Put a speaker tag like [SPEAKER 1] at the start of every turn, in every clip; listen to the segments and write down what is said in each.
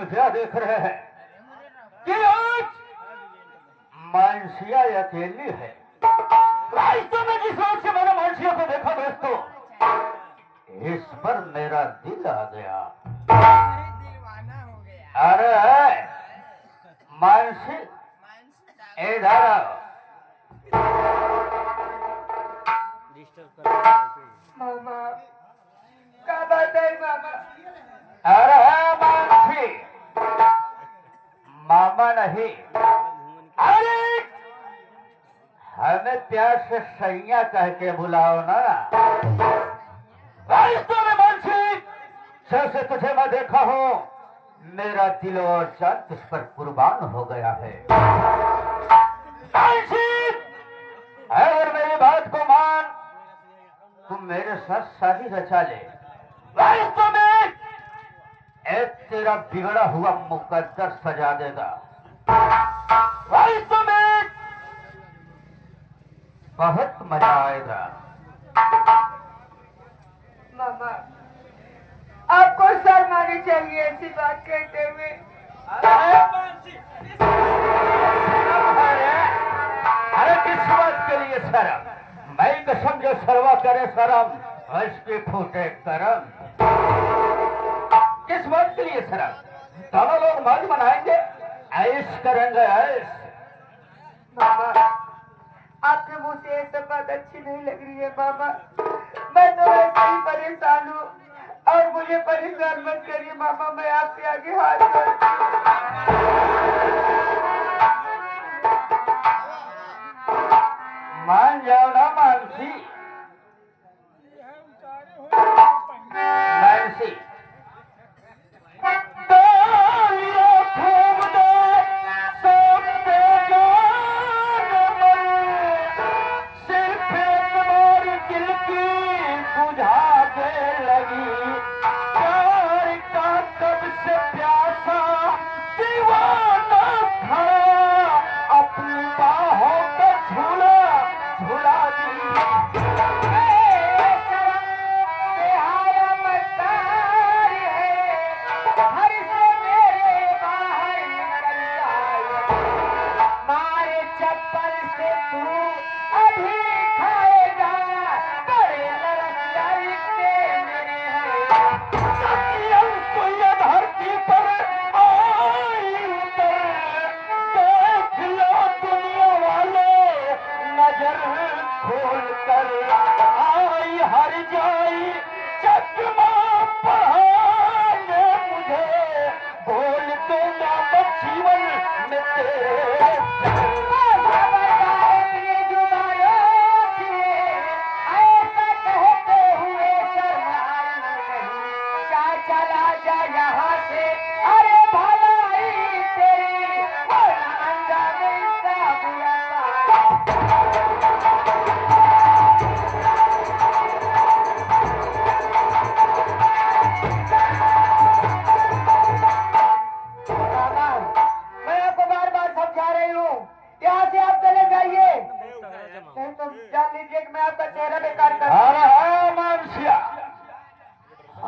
[SPEAKER 1] क्या देख रहे हैं कि आज मानसिया अकेली है। वास्तव में जिस रोज से मैंने मानसिया को देखा दोस्तों, इस पर मेरा दिल आ गया। अरे मानसी इधर
[SPEAKER 2] मामा क्या बात है मामा?
[SPEAKER 1] अरे मानसी मामा नहीं, अरे हमें प्यार से सैया कह के बुलाओ ना। वास्तव में मानसी जैसे तुझे मैं देखा हूँ, मेरा दिल और जान तुझ पर कुर्बान हो गया है। मानसी अगर मेरी बात को मान, तुम मेरे साथ शादी रचा ले। वास्तव में एक तेरा बिगड़ा हुआ मुकद्दर सजा देगा। वास्तव में बहुत मजा आएगा।
[SPEAKER 2] मामा आपको शर्म आनी चाहिए ऐसी बात कहते हुए।
[SPEAKER 1] अरे किस बात के लिए शर्म? मैं कसम जो सर्वा करे शर्म, इसके फूटे करम। किस बात के लिए शर्म? दोनों लोग मौज मनाएंगे, ऐश करेंगे ऐश।
[SPEAKER 2] मामा आपके मुंह से ये सब बात अच्छी नहीं लग रही है मामा। मैं तो वैसे ही परेशान हूँ। और मुझे परेशान मत करिए मामा, मैं आपके आगे हाथ जोड़ती
[SPEAKER 1] हूँ। मान जाओ ना मानसी, मानसी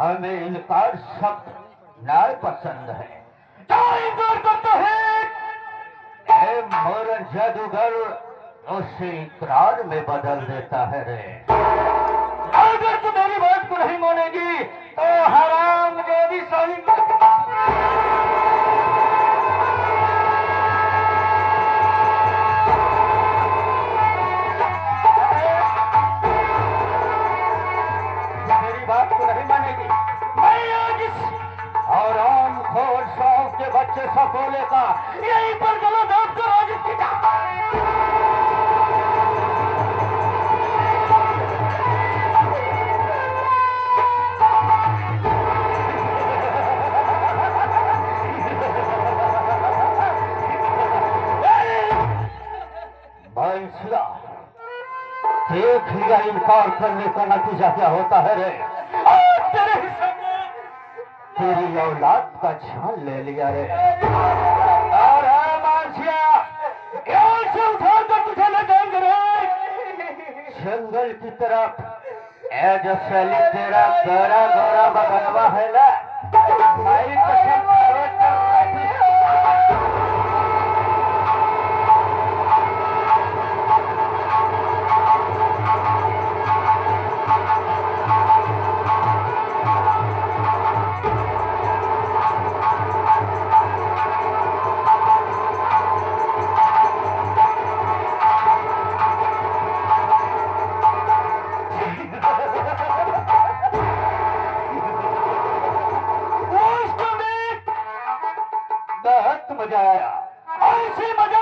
[SPEAKER 1] हमें इनका शब्द नाय पसंद है। करता है मोर जादूगर उसे इकरार में बदल देता है रे। अगर तू मेरी बात को नहीं मानेगी तो हराम देवी सही बात को नहीं मानेगी। मैं आज और आम खोर शौक के बच्चे सफोले का यहीं पर चलो दांत को आज देख लिया इनकार करने का नतीजा क्या होता है रे। तेरी औलाद का छान ले लिया रे। और मानसिया से उठाकर तुझे ले जाएंगे रे जंगल की तरफ। जो सैली तेरा गोरा गोरा बगनवा है ना, मेरी कसम मजा आया। ऐसी मजा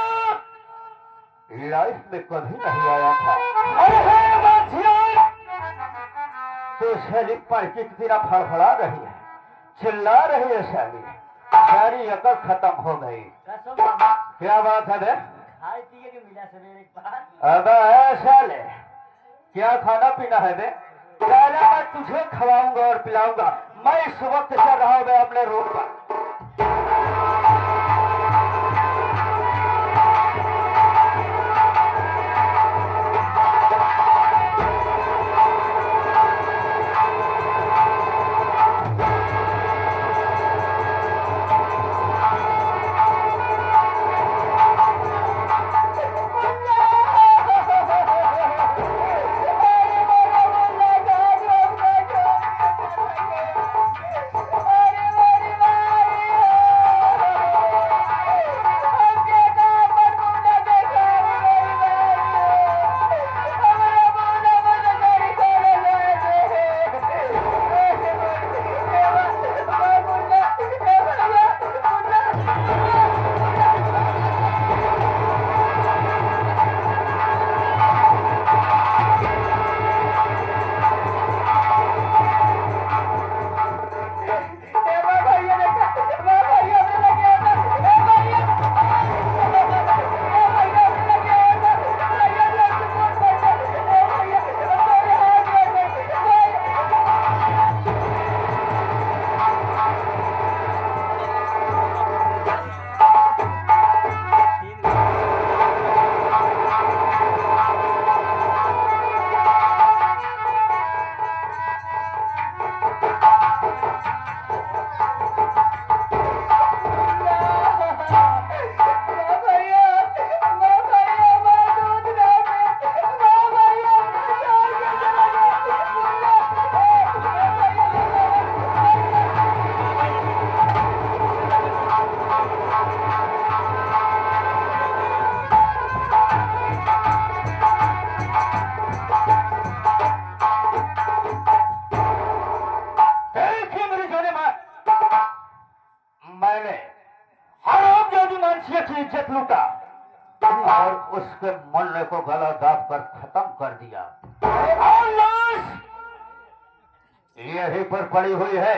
[SPEAKER 1] लाइफ में कभी नहीं आया था। तो शैली पढ़ तेरा फड़फड़ा रही है, चिल्ला रही है शैली, सारी अकल खत्म हो गई। क्या बात है बे? अब ऐसा ले, क्या खाना पीना है बे? पहले मैं तुझे खवाऊंगा और पिलाऊंगा। मैं इस वक्त चल रहा हूँ अपने रूम पर। तूने मैंने हराम जादी मानसिया की इज्जत लूटा और उसके मरने को गला दाब कर खत्म कर दिया और लाश यहीं पर पड़ी हुई है।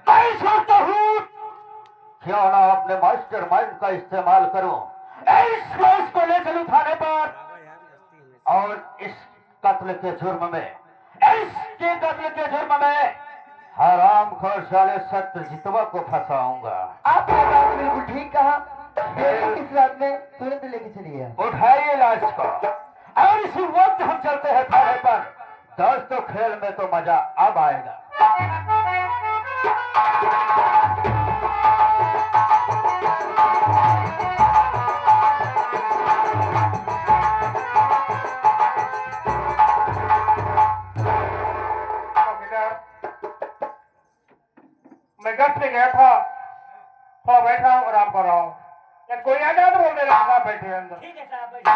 [SPEAKER 1] मैं सोचता हूँ क्यों ना अपने मास्टर माइंड का इस्तेमाल करूं इस लाश को ले चलूं थाने पर और इस कत्ल के जुर्म में इसके कत्ल के जुर्म में हराम खोर साले सत्यजितवा को फंसाऊंगा।
[SPEAKER 2] आपने बात बिल्कुल ठीक कहा। किस रात में तुरंत लेके चलिए।
[SPEAKER 1] उठाइए लाश को और इसी वक्त हम चलते हैं थाने पर। दोस्तों खेल में तो मजा अब आएगा।
[SPEAKER 3] मैं गश्त पे गया था, थोड़ा बैठा हूँ, आराम कर रहा हूँ। या कोई आ जाए तो बोल देना आप बैठे हैं अंदर।
[SPEAKER 2] ठीक है साहब, बैठिए।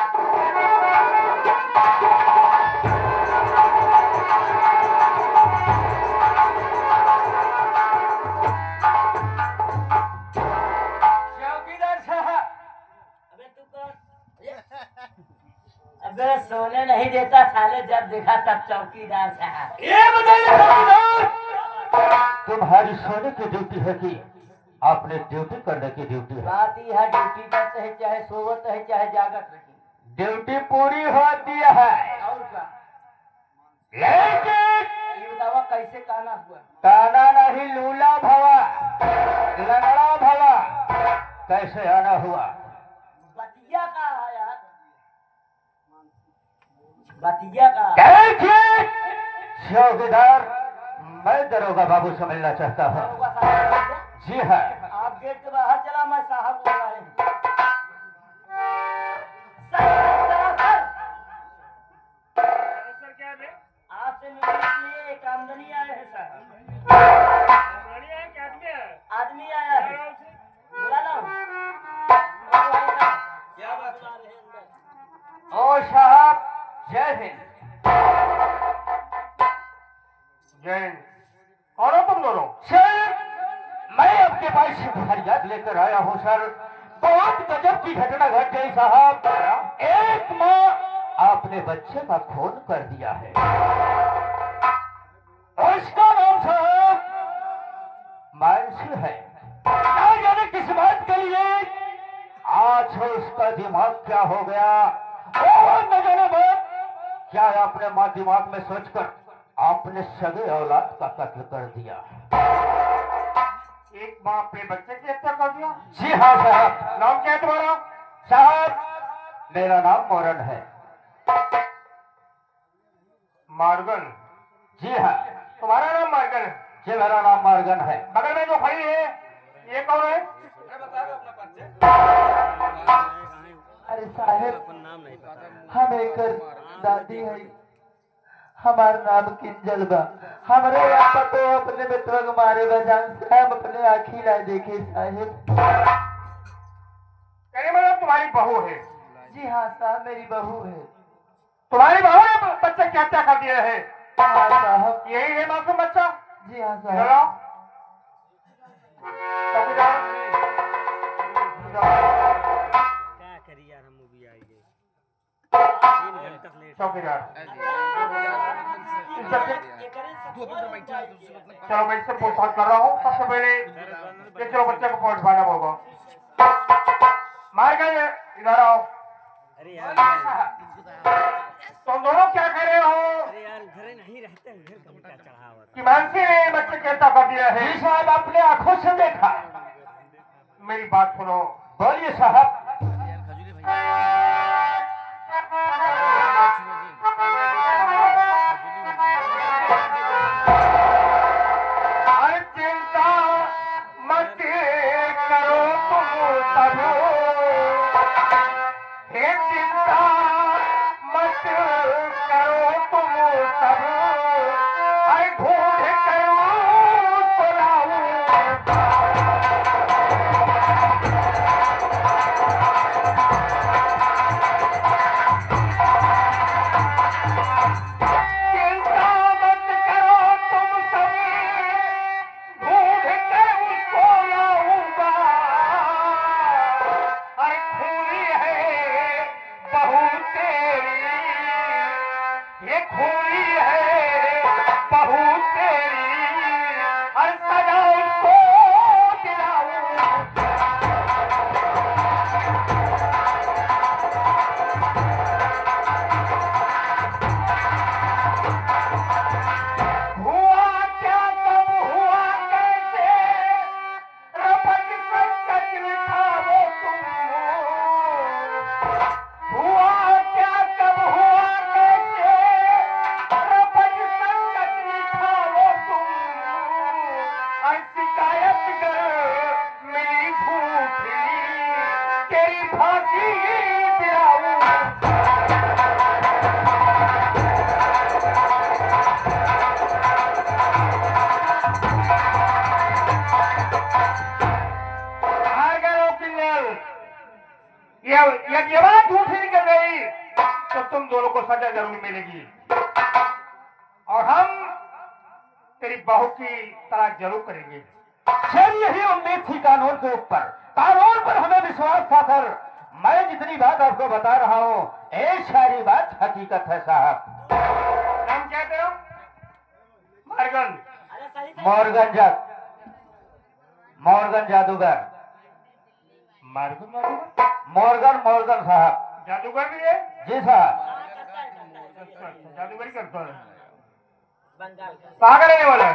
[SPEAKER 1] चौकीदार साहब,
[SPEAKER 2] अबे तू कौन? अबे सोने नहीं देता साले, जब देखा तब चौकीदार साहब।
[SPEAKER 1] ये बताइए चौकीदार, तुम्हारी सोने की ड्यूटी है कि आपने ड्यूटी करने की ड्यूटी है?
[SPEAKER 2] बात यह है, ड्यूटी करते है चाहे सोवत है चाहे जागत रही।
[SPEAKER 1] ड्यूटी पूरी होती है
[SPEAKER 2] और क्या?
[SPEAKER 1] लेकिन
[SPEAKER 2] ये बतावा कैसे काना हुआ?
[SPEAKER 1] ताना नहीं लूला भवा लंगड़ा भवा कैसे आना हुआ?
[SPEAKER 2] बतिया का है यार, बतिया का।
[SPEAKER 1] देखिए चौकीदार, मैं दरोगा बाबू से मिलना चाहता हूँ।
[SPEAKER 2] होगा साहब।
[SPEAKER 1] जी हाँ।
[SPEAKER 2] आप गेट के बाहर चला, मैं साहब बोल रहा हूँ। सर,
[SPEAKER 3] सर क्या है?
[SPEAKER 2] आपसे मिलने के लिए एक आमदनी आए हैं सर।
[SPEAKER 3] गाड़ी है क्या आदमी है?
[SPEAKER 2] आदमी आया है, बुला लो। क्या बात है?
[SPEAKER 1] ओ साहब, जय हिंद।
[SPEAKER 3] जैन कौन हो तुम दोनों?
[SPEAKER 1] सर, मैं आपके पास फरियाद लेकर आया हूँ सर। बहुत गजब की घटना घट गई साहब। एक माँ आपने बच्चे का खून कर दिया है। उसका नाम साहब मानसी है। ना जाने किस बात के लिए आज उसका दिमाग क्या हो गया, वो न जाने बात क्या आपने माँ दिमाग में सोचकर आपने सगे औलाद का कत्ल कर दिया।
[SPEAKER 3] एक माँ अपने बच्चे की हत्या कर दिया?
[SPEAKER 1] जी हाँ साहब।
[SPEAKER 3] नाम क्या है तुम्हारा?
[SPEAKER 1] साहब, मेरा नाम मोरन है।
[SPEAKER 3] मार्गन?
[SPEAKER 1] जी हाँ।
[SPEAKER 3] तुम्हारा नाम मार्गन है?
[SPEAKER 1] जी, मेरा नाम मार्गन है।
[SPEAKER 3] बगल में जो खड़ी है ये कौन है?
[SPEAKER 2] अरे साहेब, हम एक दादी है, हमारा नाम किंजल बा। हमारे यहाँ तो अपने बेटवा को मारे बजान से हम अपने आँखी ला देखे साहेब।
[SPEAKER 3] कहने मतलब तुम्हारी बहू है?
[SPEAKER 2] जी हाँ साहब, मेरी बहू है।
[SPEAKER 3] तुम्हारी बहू ने बच्चे की हत्या कर दिया है?
[SPEAKER 2] हाँ साहब।
[SPEAKER 3] यही है मासूम बच्चा?
[SPEAKER 2] जी हाँ
[SPEAKER 3] चलो
[SPEAKER 2] साहब।
[SPEAKER 3] चौकीदार,
[SPEAKER 4] क्या करी यार, हम मूवी आई गई 3 घंटा लेट।
[SPEAKER 3] चौकीदार चलो मैं इससे पूछताछ कर रहा हूँ। सबसे पहले ये चलो बच्चे को पहुंचाना होगा। मार गए, इधर आओ।
[SPEAKER 4] अरे यार,
[SPEAKER 3] तुम दोनों क्या कर रहे हो?
[SPEAKER 4] अरे यार घर नहीं रहते हैं, घर कब का चढ़ा हुआ
[SPEAKER 3] कि मानसी ने बच्चे की हत्या कर दिया है?
[SPEAKER 1] जी साहब, अपने आंखों से देखा।
[SPEAKER 3] मेरी बात सुनो।
[SPEAKER 1] बोलिए साहब।
[SPEAKER 3] हर चिंता मत करो तुम तब, हे चिंता मत करो तुम तब, हर ढूंढ करो तो लाऊं। फांसी दिलाऊं। ये बात झूठी निकल गई तो तुम दोनों को सजा जरूर मिलेगी और हम तेरी बहू की तलाक जरूर करेंगे।
[SPEAKER 1] सर यही उम्मीद थी कानून के ऊपर, कानून पर हमें विश्वास था सर। मैं जितनी बात आपको बता रहा हूँ ये सारी बात हकीकत है साहब।
[SPEAKER 3] नाम क्या तेरा? मॉर्गन।
[SPEAKER 1] मॉर्गन जादूगर। मॉर्गन साहब।
[SPEAKER 3] जादूगर भी है?
[SPEAKER 1] जी साहब।
[SPEAKER 3] जादूगरी करता है। कहाँ का रहने वाला है?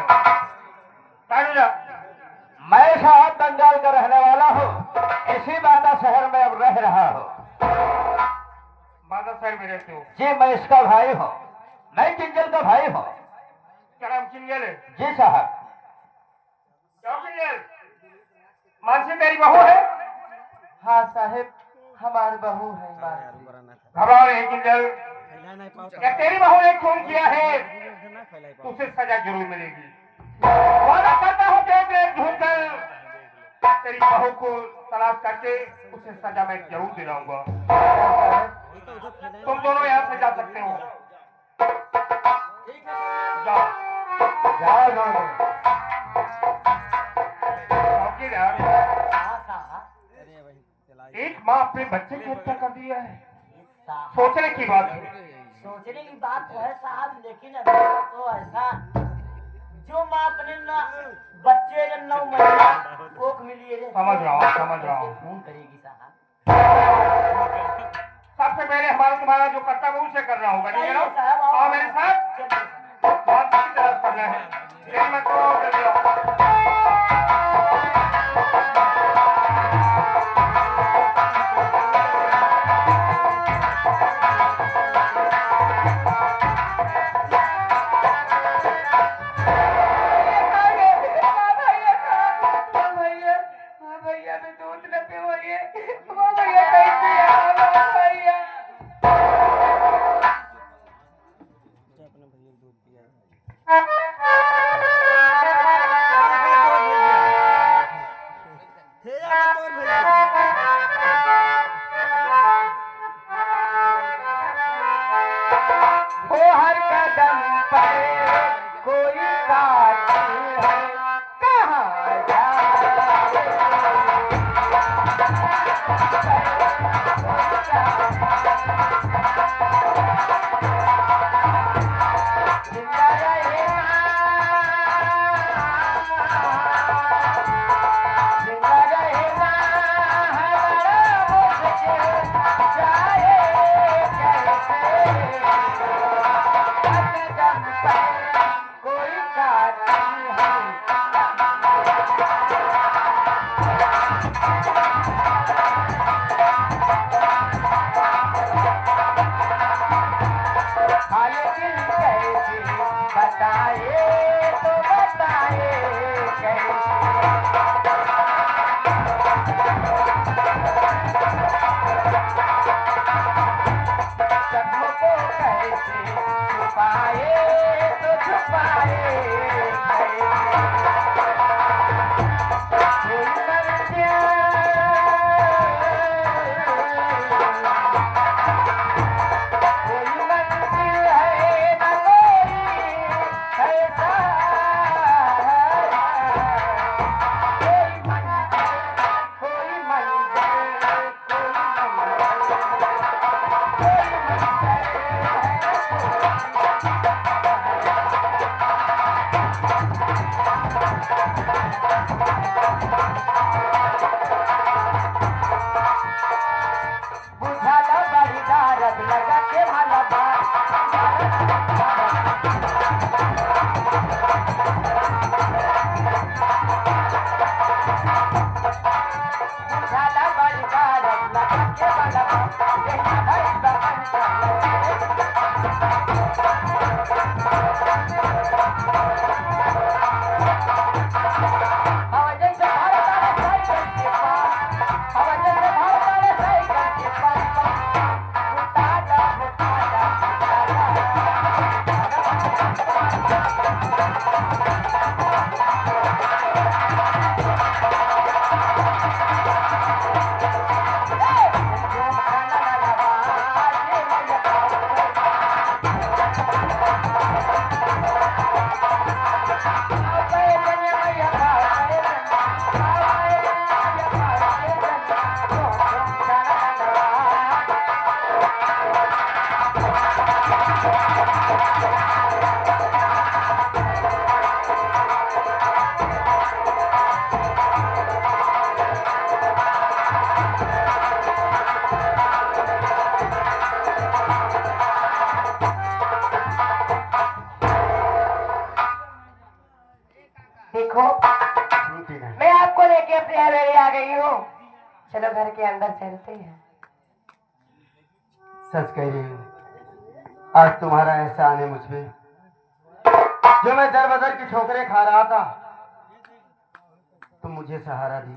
[SPEAKER 1] मैं साहब बंगाल का रहने वाला हूँ, इसी बांदा शहर में अब रह रहा हूँ।
[SPEAKER 3] बांदा शहर में रहते हो?
[SPEAKER 1] जी मैं इसका भाई हूँ, मैं किंजल का भाई हूँ।
[SPEAKER 3] क्या नाम किंजल है?
[SPEAKER 1] जी साहब।
[SPEAKER 3] क्यों किंजल? मानसी तेरी बहू है?
[SPEAKER 2] हाँ साहेब, हमारी बहू है मानसी।
[SPEAKER 3] घबराओ नहीं किंजल, क्या तेरी बहू ने खून किया है तो उसे सजा जरूर मिलेगी। वादा करता हूँ कि एक एक ढूंढकर तेरी बहू को तलाश करके उसे सजा मैं जरूर दिलाऊंगा। तुम दोनों यहाँ से जा सकते हो। जाओ
[SPEAKER 1] जाओ।
[SPEAKER 3] एक माँ अपने बच्चे की हत्या कर दिया है, सोचने की बात है।
[SPEAKER 5] सोचने की बात तो है साहब, लेकिन अभी तो ऐसा जो माँ अपने बच्चे 9 महीना कोख मिली है,
[SPEAKER 3] समझ रहा हूँ।
[SPEAKER 5] खून करेगी साहब।
[SPEAKER 3] सबसे पहले तुम्हारा जो कर्तव्य उसे करना होगा, ठीक है ना? आओ मेरे साथ, बात की तरफ करना है। यही मैं तो जल्दी आओ।
[SPEAKER 5] हवा जैसे भारत लगती है मेरी आ गई हूँ। चलो घर के अंदर चलते हैं।
[SPEAKER 2] सच कह रही हूँ, आज तुम्हारा एहसान है मुझ पे। जो मैं दर बदर की ठोकरें खा रहा था, तुम मुझे सहारा दी।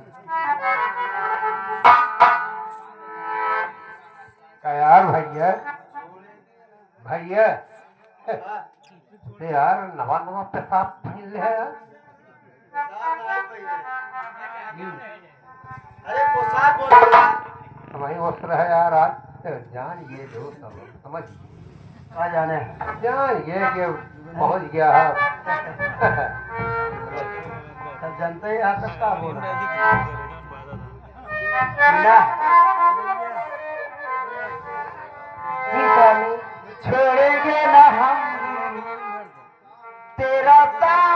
[SPEAKER 3] क्या यार भैया, भैया यार नवा नवा पेशाब फैल है।
[SPEAKER 2] अरे पोशाक बोल रहा
[SPEAKER 3] हमारी वस्त है यार आज जान ये दो सब समझ
[SPEAKER 2] आ जाने
[SPEAKER 3] जान ये कि पहुंच गया है।
[SPEAKER 2] सब जानते ही यहाँ तक का बोल रहा
[SPEAKER 5] जी स्वामी।
[SPEAKER 2] छोड़ेंगे ना हम तेरा साथ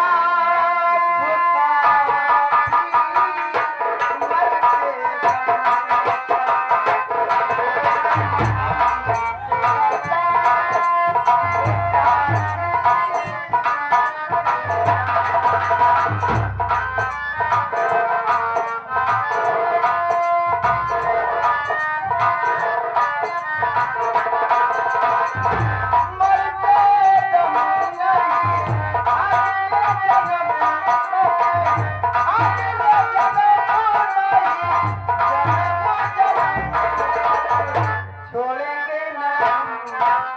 [SPEAKER 2] छोड़ेंगे ना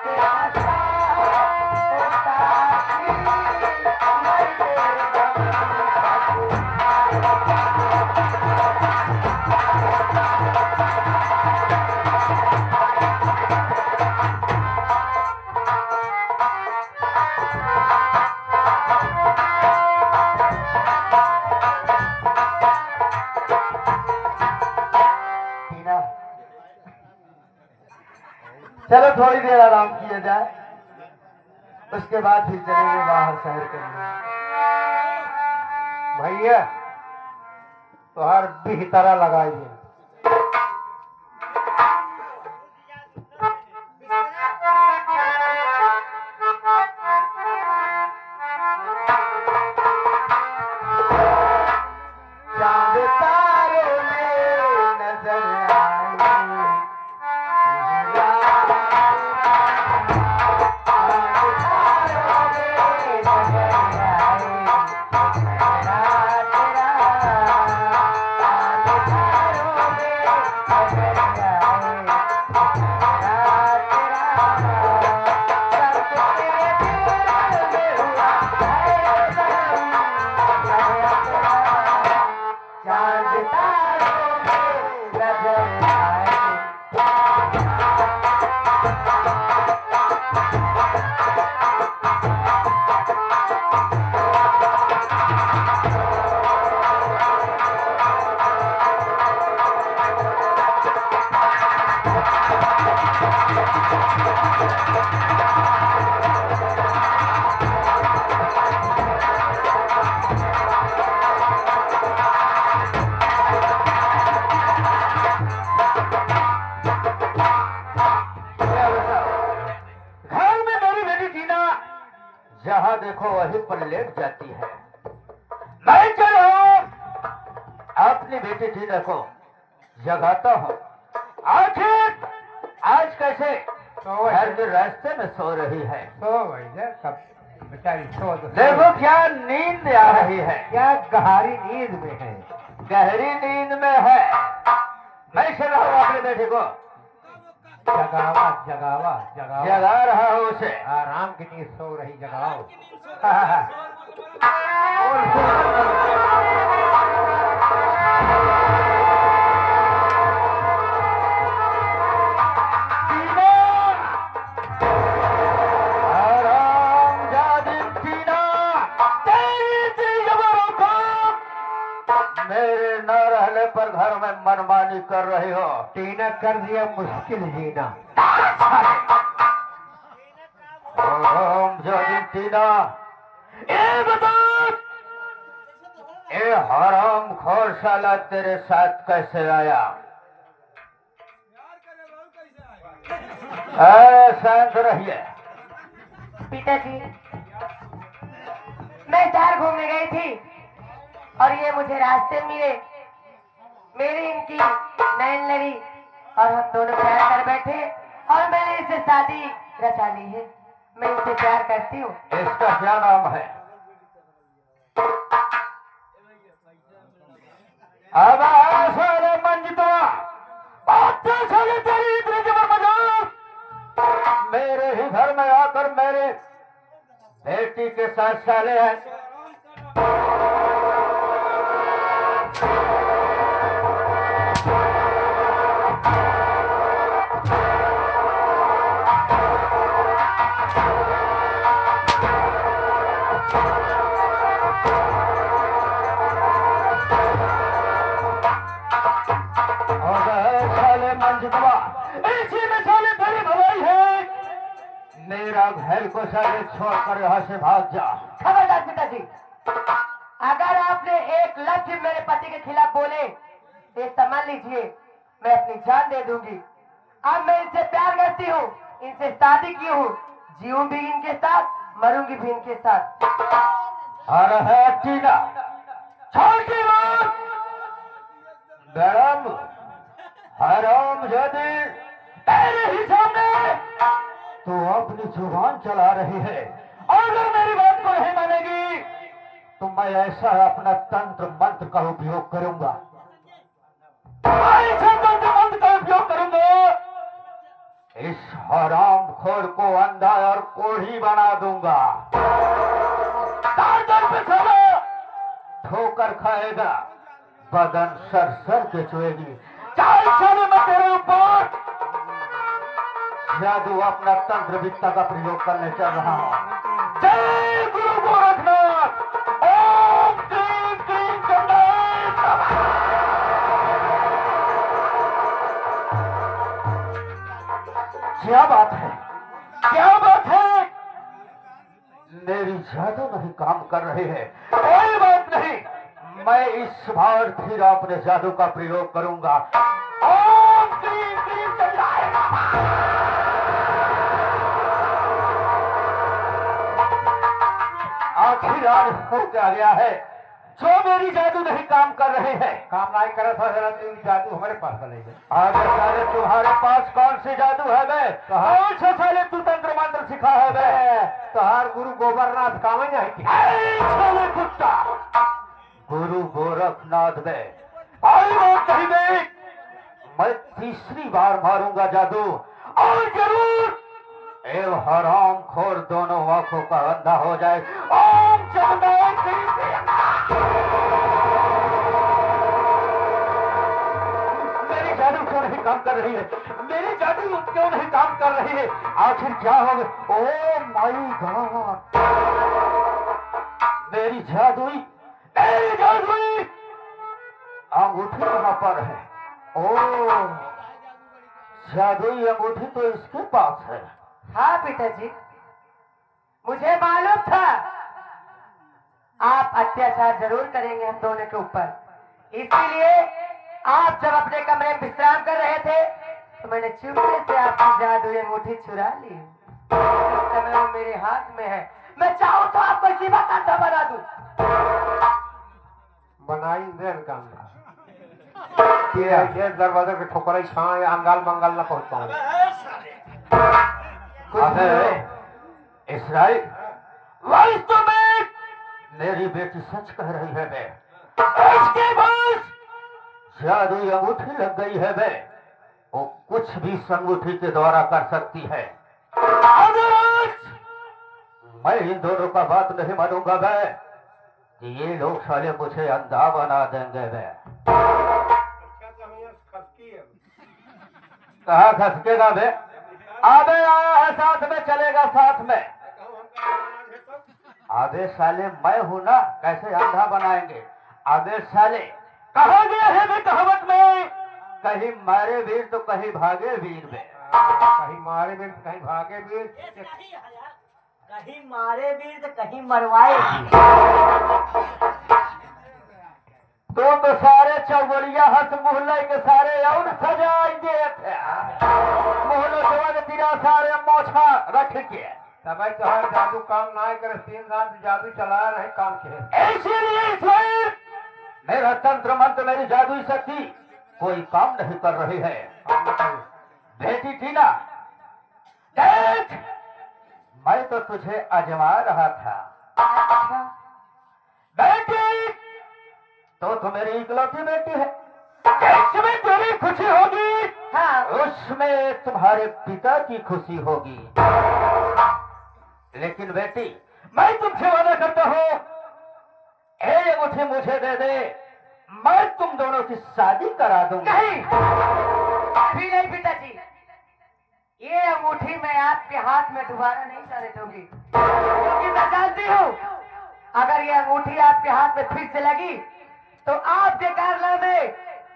[SPEAKER 2] तेरा चलो थोड़ी देर आराम किया जाए, उसके बाद फिर चलेंगे बाहर शहर के लिए।
[SPEAKER 3] भैया तो हर बिहतरा लगाइए।
[SPEAKER 2] चांद तारों में नजर आए, जहाँ देखो वहीं पर लेट जाती है। मैं चलो अपनी बेटी टीना को जगाता हूँ। आखिर आज कैसे हर दिन रास्ते में सो रही है।
[SPEAKER 3] तो भैया सब बेचारी सो
[SPEAKER 2] देखो क्या नींद आ रही है,
[SPEAKER 3] क्या गहरी नींद में है।
[SPEAKER 2] गहरी नींद में है। मैं चला हूँ अपनी बेटी को
[SPEAKER 3] जगावा जगावा जगावा
[SPEAKER 2] जगा रहा हूँ उसे।
[SPEAKER 3] आराम की नींद सो रही जगाओ।
[SPEAKER 2] मेरे न रहने पर घर में मनमानी कर रही हो।
[SPEAKER 3] टीना कर दिया मुश्किल जीना।
[SPEAKER 2] टीना ए बता, ए हराम खोर साला तेरे साथ कैसे आया? शांत रहिए।
[SPEAKER 5] पिताजी, मैं शहर घूमने गई थी और ये मुझे रास्ते मिले
[SPEAKER 2] मेरी इनकी नैन लड़ी और हम दोनों प्यार कर बैठे और मैंने इसे शादी रचा ली है। मैं इसे प्यार करती हूँ।
[SPEAKER 1] इसका क्या नाम है? अब साले मंजितवा, साले तेरी इतनी जबर मजाक मेरे ही घर में आकर मेरे बेटी के साथ साले हैं। इसी में साले तेरी भलाई है। मेरा घर को साले छोड़कर यहाँ से भाग जा।
[SPEAKER 2] खबरदार पिताजी, अगर आपने एक लफ्ज मेरे पति के खिलाफ बोले तो समझ लीजिए मैं अपनी जान दे दूंगी। अब मैं इनसे प्यार करती हूँ, इनसे शादी की हूँ, जीऊं भी इनके साथ, मरूंगी भी इनके साथ।
[SPEAKER 1] और है टीना छोटी बात गरम हराम जादे तेरे ही सामने तो अपनी जुबान चला रही है। और अगर मेरी बात को नहीं मानेगी तो मैं ऐसा अपना तंत्र मंत्र का उपयोग करूंगा। ऐसा तंत्र मंत्र का उपयोग करूंगा, इस हराम खोर को अंधा और कोढ़ी बना दूंगा। पे साला ठोकर खाएगा, बदन सर सर के चुएगी। 4 सालों में तेरे ऊपर जादू अपना तंत्र विद्या का प्रयोग करने चल रहा हूं। जय गुरु गोरखनाथ, ओम क्लीं क्लीं चंडाय नमः। क्या बात है, क्या बात है? मेरी जादू नहीं काम कर रही है। कोई बात नहीं, मैं इस बार फिर अपने जादू का प्रयोग करूंगा। ओम क्लीं क्लीं चंडाय नमः। आखिर आज हो क्या गया है जो मेरी जादू नहीं काम कर रहे हैं?
[SPEAKER 3] काम नहीं करे था जादू हमारे पास नहीं है।
[SPEAKER 1] अगर साले तुम्हारे पास कौन सी जादू है बे? कौन सा साले तू तंत्र मंत्र सिखा है बे?
[SPEAKER 3] तोहार गुरु गोबरनाथ काम है कि
[SPEAKER 1] साले कुत्ता, गुरु गोरखनाथ बे आई बात कही बे। मैं तीसरी बार मारूंगा जादू और जरूर एव हराम खोर दोनों आंखों का अंधा हो जाए। ओम चंडाय क्लीं क्लीं नमः। मेरी जादू क्यों नहीं काम कर रही है? मेरी जादू क्यों नहीं काम कर रही है? आखिर क्या होगा? ओ माय गॉड, मेरी जादुई अंगूठी कहां पर है? ओ जादुई अंगूठी तो इसके पास है।
[SPEAKER 2] हाँ पिताजी, मुझे मालूम था आप अत्याचार जरूर करेंगे हम दोनों के ऊपर, इसीलिए आप जब अपने कमरे में विश्राम कर रहे थे तो मैंने चुपके से आपकी जादुई अंगूठी चुरा ली। इस समय वो मेरे हाथ में है, मैं चाहूं तो आपको सीधा कांटा बना दूं।
[SPEAKER 3] बनाई देन काम ये दरवाजे के ठोकराई छाए अंगाल मंगल ना पहुंच पाऊंगा।
[SPEAKER 1] इसराइल वास्तव में मेरी बेटी सच कह रही है बे। इसके पास जादुई अंगूठी लग गई है बे। वो कुछ भी अंगूठी के द्वारा कर सकती है। अगर मैं इन दोनों का बात नहीं मानूंगा बे कि ये लोग साले मुझे अंधा बना देंगे बे। कहा खसकेगा बे? आबे आया है साथ में, चलेगा साथ में। आबे साले मैं हूं ना, कैसे अंधा बनाएंगे? आबे साले कहा गया है बे कहावत में, कहीं मारे वीर तो कहीं भागे वीर बे।
[SPEAKER 3] कहीं मारे वीर तो कहीं भागे वीर।
[SPEAKER 5] कहीं मारे वीर तो कहीं मरवाए।
[SPEAKER 1] तो सारे चौगलिया हंस मोहल्ले के सारे और सजाएंगे मोहल्लो सेवा तेरा सारे मोछा रख के।
[SPEAKER 3] तब तोहर जादू काम ना करे, 3 रात जादू चलाया नहीं काम के।
[SPEAKER 1] इसीलिए इसराइल मेरा तंत्र मंत्र, मेरी जादुई शक्ति कोई काम नहीं कर रही है। बेटी टीना, देख, मैं तो तुझे आजमा रहा था।
[SPEAKER 2] अच्छा,
[SPEAKER 1] बेटी तो मेरी इकलौती बेटी है, इसमें तेरी खुशी होगी,
[SPEAKER 2] हाँ,
[SPEAKER 1] उसमें तुम्हारे पिता की खुशी होगी। लेकिन बेटी, मैं तुमसे वादा करता हूँ, ये अंगूठी मुझे दे दे, मैं तुम दोनों की शादी करा दूंगा।
[SPEAKER 2] नहीं, अभी नहीं पिताजी, ये अंगूठी मैं आपके हाथ में दोबारा नहीं जाने दूंगी, क्योंकि मैं जानती हूँ अगर ये अंगूठी आपके हाथ में फिर से लगी तो आपके कारनामे,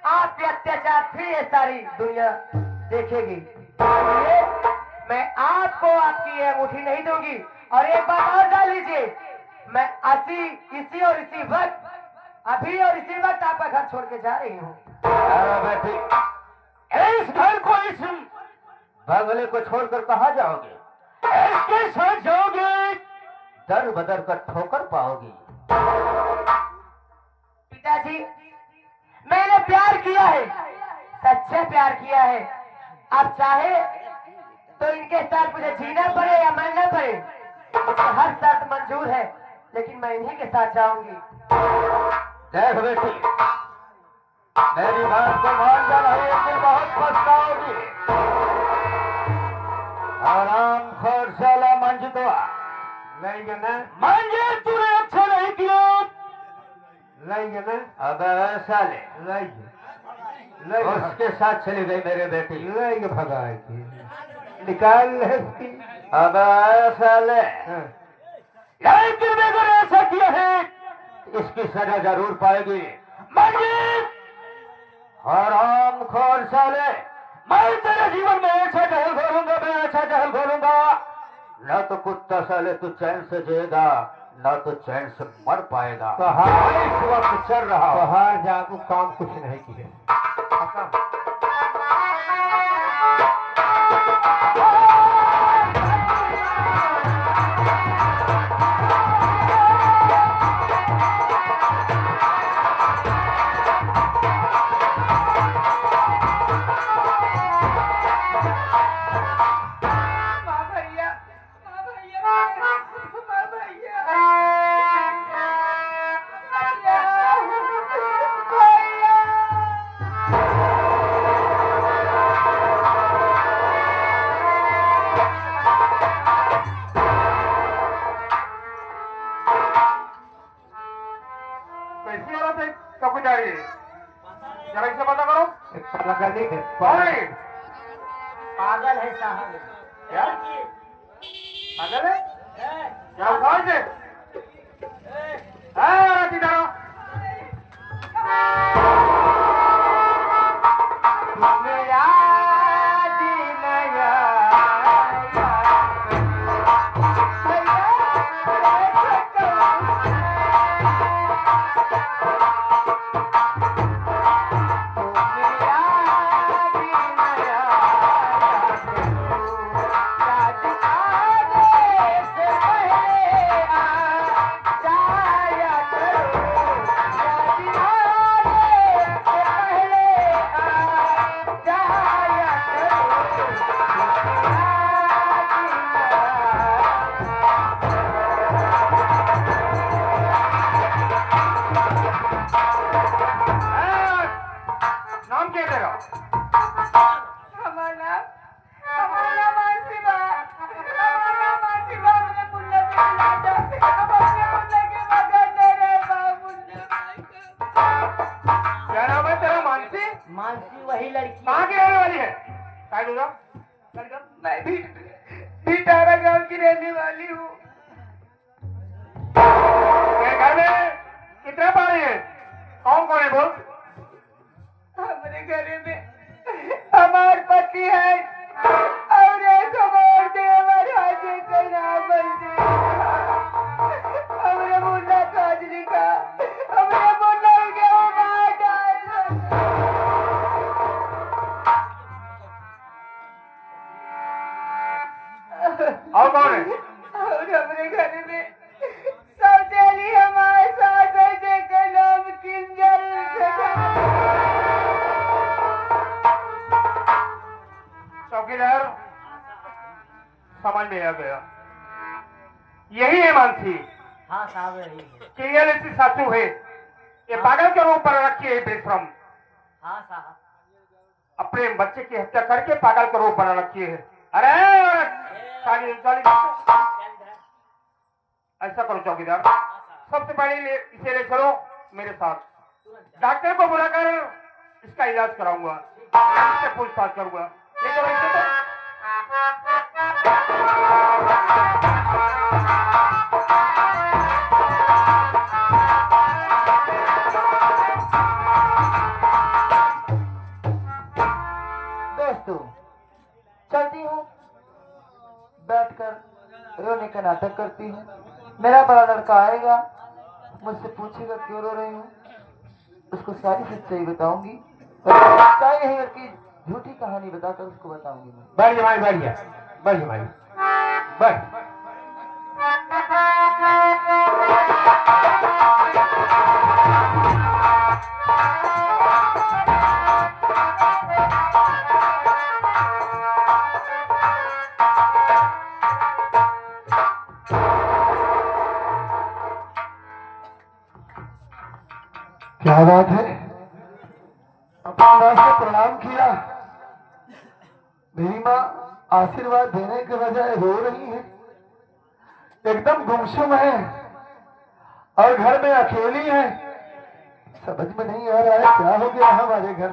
[SPEAKER 2] आपके अत्याचार फिर ये सारी दुनिया देखेगी। इसलिए मैं आपको आपकी ये अंगूठी नहीं दूंगी। और एक बात और जान लीजिए, मैं इसी और इसी वक्त, अभी और इसी वक्त आपका घर छोड़ के जा रही हूँ।
[SPEAKER 1] अरे बेटी, इस घर को, इस बंगले को छोड़कर कहाँ जाओगे? इसके साथ जाओगे, दर बदर कर ठोकर पाओगी।
[SPEAKER 2] पिताजी, मैंने प्यार किया है, सच्चा प्यार किया है। आप चाहे तो इनके साथ मुझे जीना पड़े या मरना पड़े, मुझे हर शर्त मंजूर है, लेकिन मैं इन्हीं के साथ जाऊंगी।
[SPEAKER 1] देख बेटी, मेरी बात को मान जाना, एक दिन बहुत पछताओगी। आराम खोर साला मंजतवा,
[SPEAKER 3] लेंगे ना,
[SPEAKER 1] मंजे तूने अच्छा नहीं किया।
[SPEAKER 3] लेंगे ना,
[SPEAKER 1] अब ऐसा ले,
[SPEAKER 3] लेंगे
[SPEAKER 1] उसके साथ चली गई मेरी बेटी।
[SPEAKER 3] लेंगे, भगाए की निकाल ले इसकी।
[SPEAKER 1] अब ऐसा ले, लेकिन अगर ऐसा किया है, इसकी सजा जरूर पाएगी। मंजीत, हराम खोर साले, मैं तेरे जीवन में ऐसा जहल घोलूंगा, मैं ऐसा जहल घोलूंगा, न तो कुत्ता साले तू चैन से जिएगा, न तो चैन से मर पाएगा।
[SPEAKER 3] तो हाँ,
[SPEAKER 1] इस वक्त चल रहा हो।
[SPEAKER 3] बाहर जाकर काम कुछ नहीं किए। कैसी औरत है, कब जा रही है? जरा इसे पता करो। कौन है?
[SPEAKER 5] पागल है साहब।
[SPEAKER 3] क्या? पागल है? क्या उठाओ इसे? राती डालो। मेरा दिन नाम क्या तेरा?
[SPEAKER 2] हमारा नाम आसिफा। हमारा नाम आसिफा। मुझे मुन्ना से मिला था। अब अपने मुन्ना के बगैर नहीं रह पाऊं।
[SPEAKER 3] क्या नाम है तेरा? मानसी?
[SPEAKER 5] मानसी वही लड़की
[SPEAKER 3] कहाँ की रहने वाली है? काय दूंगा?
[SPEAKER 2] मैं भी बिटारा गांव की रहने वाली हूँ।
[SPEAKER 3] तेरे घर में कितने पानी है? कौन कौन है बोल?
[SPEAKER 2] हमारे घर में हमारे पति है और एक हमारे देवर हाजी का नाम बंदी। हमने मुन्ना काजली का, हमने मुन्ना के वो मार डाला।
[SPEAKER 3] और कौन है?
[SPEAKER 2] और अपने घर में सौतेली हमारे सास है जिसका नाम किंजल
[SPEAKER 3] समझ में आ गया। यही है मानसी
[SPEAKER 5] हाँ साहब यही है।
[SPEAKER 3] कि ये ऐसी सासू है, ये पागल के रूप पर रखी है बेशरम।
[SPEAKER 5] हाँ साहब।
[SPEAKER 3] अपने बच्चे की हत्या करके पागल के रूप पर रखी है। अरे साली साली ऐसा करो चौकीदार, सबसे पहले इसे ले चलो मेरे साथ, डॉक्टर को बुलाकर इसका इलाज कराऊंगा, इससे पूछताछ करूंगा। ले चलो इसे तो।
[SPEAKER 2] दोस्तों चलती हूँ, बैठकर रोने का नाटक करती हूँ। मेरा बड़ा लड़का आएगा, मुझसे पूछेगा क्यों रो रही हूँ, उसको सारी सच्चाई बताऊंगी। और सच्चाई नहीं बल्कि झूठी कहानी बताकर उसको बताऊंगी मैं।
[SPEAKER 3] बैठ जा भाई, बैठ जा, बैठ जा भाई, बैठ।
[SPEAKER 2] क्या बात है, अपनी माँ से प्रणाम किया, मेरी माँ आशीर्वाद देने के बजाय रो रही है, एकदम गुमसुम है और घर में अकेली है। समझ में नहीं आ रहा है क्या हो गया हमारे घर।